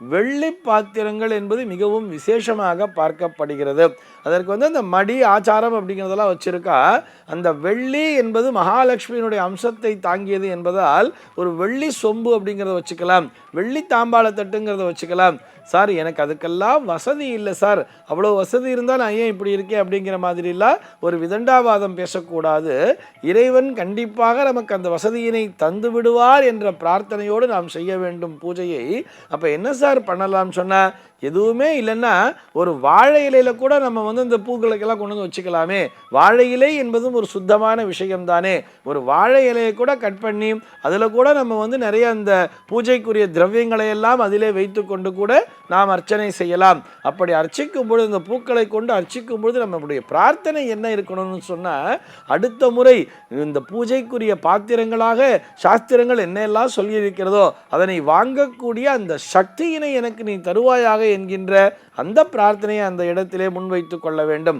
வெள்ளி பாத்திரங்கள் என்பது மிகவும் விசேஷமாக பார்க்கப்படுகிறது. அதற்கு அந்த மடி ஆச்சாரம் அப்படிங்கிறதெல்லாம் வச்சிருக்கா. அந்த வெள்ளி என்பது மகாலட்சுமியினுடைய அம்சத்தை தாங்கியது என்பதால் ஒரு வெள்ளி சொம்பு அப்படிங்கிறத வச்சுக்கலாம், வெள்ளி தாம்பாள தட்டுங்கிறத வச்சுக்கலாம். சார் எனக்கு அதுக்கெல்லாம் வசதி இல்லை சார், அவ்வளோ வசதி இருந்தால் நான் ஏன் இப்படி இருக்கேன் அப்படிங்கிற மாதிரிலாம் ஒரு விதண்டாவாதம் பேசக்கூடாது. இறைவன் கண்டிப்பாக நமக்கு அந்த வசதியினை தந்து விடுவார் என்ற பிரார்த்தனையோடு நாம் செய்ய வேண்டும் பூஜையை. அப்போ என்ன சார் பண்ணலாம்னு சொன்னால், எதுவுமே இல்லைன்னா ஒரு வாழை இலையில கூட நம்ம இந்த பூக்களுக்கெல்லாம் கொண்டு வந்து வச்சுக்கலாமே. வாழை இலை என்பதும் ஒரு சுத்தமான விஷயம் தானே. ஒரு வாழை இலையை கூட கட் பண்ணி அதில் கூட நம்ம நிறைய அந்த பூஜைக்குரிய திரவியங்களை எல்லாம் அதிலே வைத்து கொண்டு கூட நாம் அர்ச்சனை செய்யலாம். அப்படி அர்ச்சிக்கும் பொழுது, இந்த பூக்களை கொண்டு அர்ச்சிக்கும் பொழுது நம்முடைய பிரார்த்தனை என்ன இருக்கணும்னு சொன்னால், அடுத்த முறை இந்த பூஜைக்குரிய பாத்திரங்களாக சாஸ்திரங்கள் என்னெல்லாம் சொல்லியிருக்கிறதோ அதனை வாங்கக்கூடிய அந்த சக்தியினை எனக்கு நீ தருவாயாக என்கின்ற அந்த பிரார்த்தனையை அந்த இடத்திலே முன்வைத்து கொள்ள வேண்டும்.